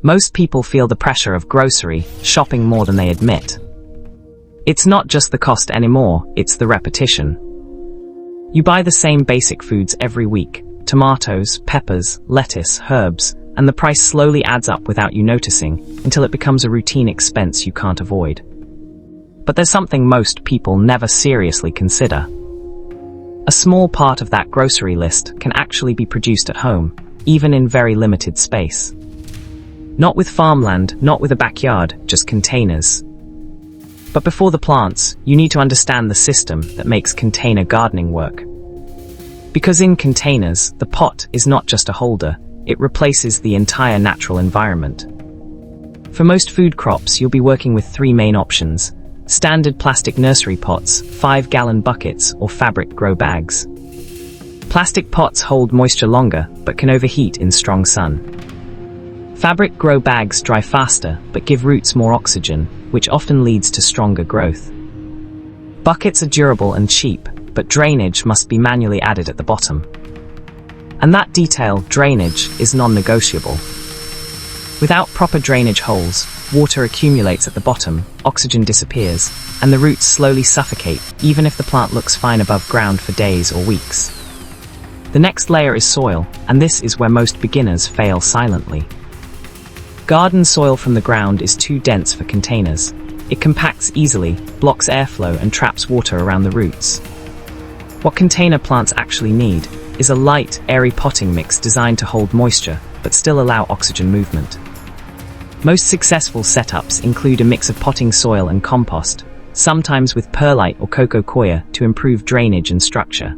Most people feel the pressure of grocery shopping more than they admit. It's not just the cost anymore, it's the repetition. You buy the same basic foods every week: tomatoes, peppers, lettuce, herbs, and the price slowly adds up without you noticing, until it becomes a routine expense you can't avoid. But there's something most people never seriously consider. A small part of that grocery list can actually be produced at home, even in very limited space. Not with farmland, not with a backyard, just containers. But before the plants, you need to understand the system that makes container gardening work. Because in containers, the pot is not just a holder, it replaces the entire natural environment. For most food crops, you'll be working with three main options: standard plastic nursery pots, 5-gallon buckets, or fabric grow bags. Plastic pots hold moisture longer, but can overheat in strong sun. Fabric grow bags dry faster, but give roots more oxygen, which often leads to stronger growth. Buckets are durable and cheap, but drainage must be manually added at the bottom. And that detail, drainage, is non-negotiable. Without proper drainage holes, water accumulates at the bottom, oxygen disappears, and the roots slowly suffocate, even if the plant looks fine above ground for days or weeks. The next layer is soil, and this is where most beginners fail silently. Garden soil from the ground is too dense for containers. It compacts easily, blocks airflow, and traps water around the roots. What container plants actually need is a light, airy potting mix designed to hold moisture, but still allow oxygen movement. Most successful setups include a mix of potting soil and compost, sometimes with perlite or coco coir to improve drainage and structure.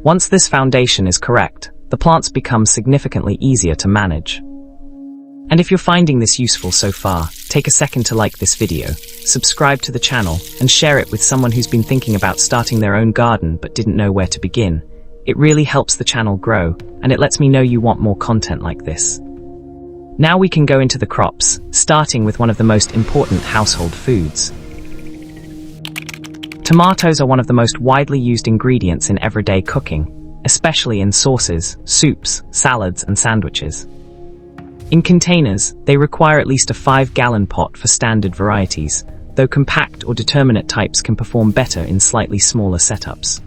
Once this foundation is correct, the plants become significantly easier to manage. And if you're finding this useful so far, take a second to like this video, subscribe to the channel, and share it with someone who's been thinking about starting their own garden but didn't know where to begin. It really helps the channel grow, and it lets me know you want more content like this. Now we can go into the crops, starting with one of the most important household foods. Tomatoes are one of the most widely used ingredients in everyday cooking, especially in sauces, soups, salads, and sandwiches. In containers, they require at least a 5-gallon pot for standard varieties, though compact or determinate types can perform better in slightly smaller setups.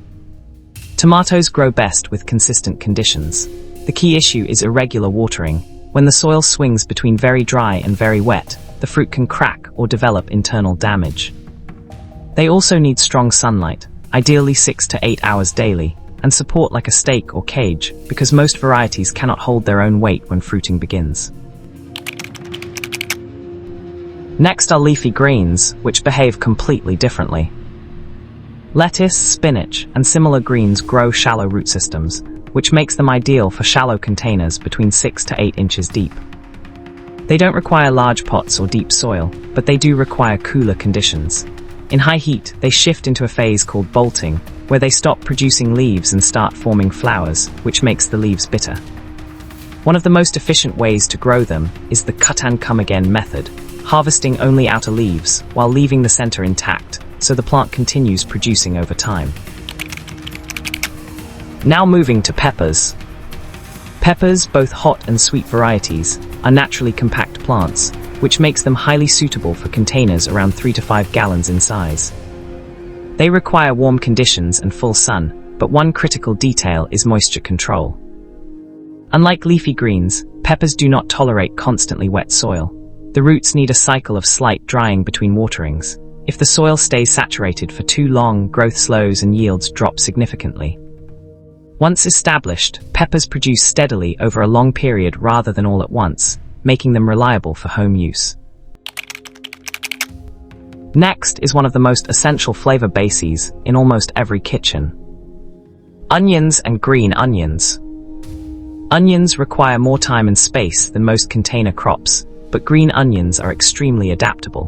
Tomatoes grow best with consistent conditions. The key issue is irregular watering. When the soil swings between very dry and very wet, the fruit can crack or develop internal damage. They also need strong sunlight, ideally 6 to 8 hours daily, and support like a stake or cage, because most varieties cannot hold their own weight when fruiting begins. Next are leafy greens, which behave completely differently. Lettuce, spinach, and similar greens grow shallow root systems, which makes them ideal for shallow containers between 6 to 8 inches deep. They don't require large pots or deep soil, but they do require cooler conditions. In high heat, they shift into a phase called bolting, where they stop producing leaves and start forming flowers, which makes the leaves bitter. One of the most efficient ways to grow them is the cut-and-come-again method, harvesting only outer leaves while leaving the center intact, so the plant continues producing over time. Now moving to peppers. Peppers, both hot and sweet varieties, are naturally compact plants, which makes them highly suitable for containers around 3 to 5 gallons in size. They require warm conditions and full sun, but one critical detail is moisture control. Unlike leafy greens, peppers do not tolerate constantly wet soil. The roots need a cycle of slight drying between waterings. If the soil stays saturated for too long, growth slows and yields drop significantly. Once established, peppers produce steadily over a long period rather than all at once, making them reliable for home use. Next is one of the most essential flavor bases in almost every kitchen: onions and green onions. Onions require more time and space than most container crops, but green onions are extremely adaptable.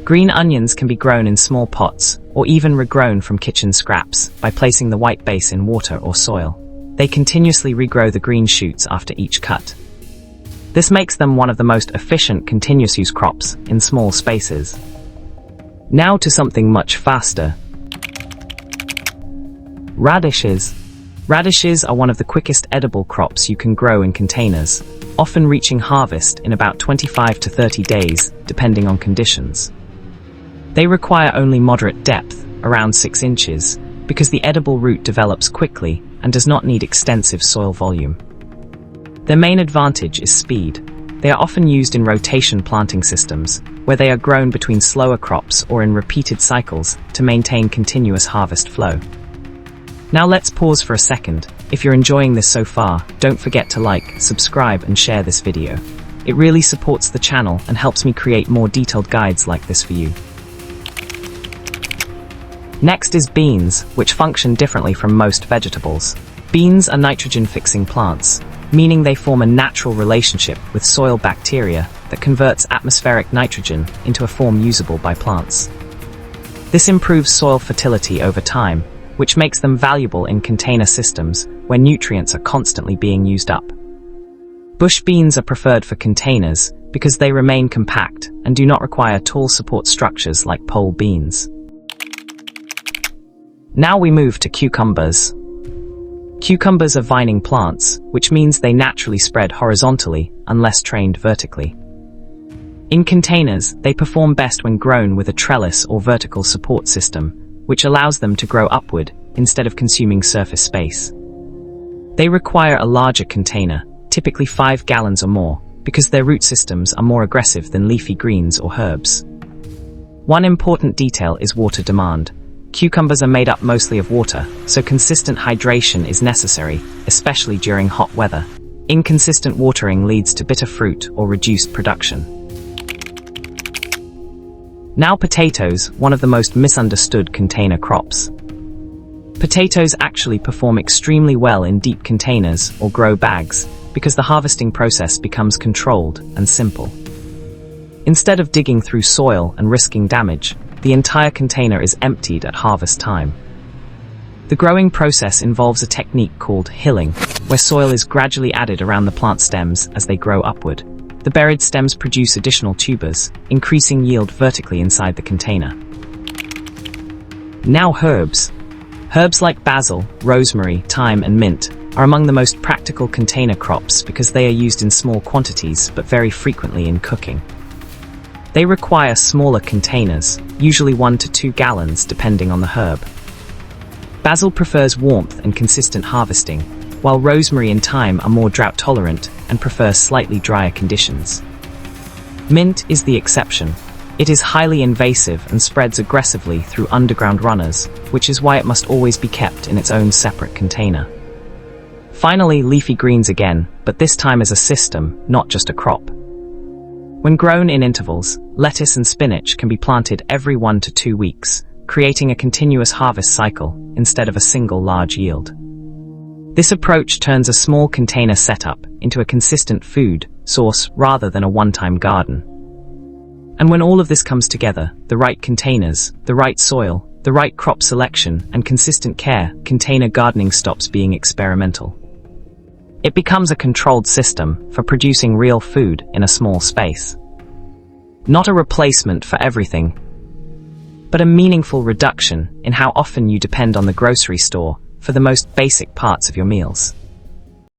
Green onions can be grown in small pots, or even regrown from kitchen scraps, by placing the white base in water or soil. They continuously regrow the green shoots after each cut. This makes them one of the most efficient continuous use crops in small spaces. Now to something much faster. Radishes. Radishes are one of the quickest edible crops you can grow in containers, often reaching harvest in about 25 to 30 days, depending on conditions. They require only moderate depth, around 6 inches, because the edible root develops quickly and does not need extensive soil volume. Their main advantage is speed. They are often used in rotation planting systems, where they are grown between slower crops or in repeated cycles to maintain continuous harvest flow. Now let's pause for a second. If you're enjoying this so far, don't forget to like, subscribe, and share this video. It really supports the channel and helps me create more detailed guides like this for you. Next is beans, which function differently from most vegetables. Beans are nitrogen-fixing plants, meaning they form a natural relationship with soil bacteria that converts atmospheric nitrogen into a form usable by plants. This improves soil fertility over time, which makes them valuable in container systems where nutrients are constantly being used up. Bush beans are preferred for containers because they remain compact and do not require tall support structures like pole beans. Now we move to cucumbers. Cucumbers are vining plants, which means they naturally spread horizontally unless trained vertically. In containers, they perform best when grown with a trellis or vertical support system, which allows them to grow upward instead of consuming surface space. They require a larger container, typically 5 gallons or more, because their root systems are more aggressive than leafy greens or herbs. One important detail is water demand. Cucumbers are made up mostly of water, so consistent hydration is necessary, especially during hot weather. Inconsistent watering leads to bitter fruit or reduced production. Now potatoes, one of the most misunderstood container crops. Potatoes actually perform extremely well in deep containers or grow bags because the harvesting process becomes controlled and simple. Instead of digging through soil and risking damage, the entire container is emptied at harvest time. The growing process involves a technique called hilling, where soil is gradually added around the plant stems as they grow upward. The buried stems produce additional tubers, increasing yield vertically inside the container. Now herbs. Herbs like basil, rosemary, thyme, and mint are among the most practical container crops because they are used in small quantities but very frequently in cooking. They require smaller containers, usually 1 to 2 gallons depending on the herb. Basil prefers warmth and consistent harvesting, while rosemary and thyme are more drought tolerant and prefer slightly drier conditions. Mint is the exception. It is highly invasive and spreads aggressively through underground runners, which is why it must always be kept in its own separate container. Finally, leafy greens again, but this time as a system, not just a crop. When grown in intervals, lettuce and spinach can be planted every 1 to 2 weeks, creating a continuous harvest cycle instead of a single large yield. This approach turns a small container setup into a consistent food source rather than a one-time garden. And when all of this comes together, the right containers, the right soil, the right crop selection, and consistent care, container gardening stops being experimental. It becomes a controlled system for producing real food in a small space. Not a replacement for everything, but a meaningful reduction in how often you depend on the grocery store for the most basic parts of your meals.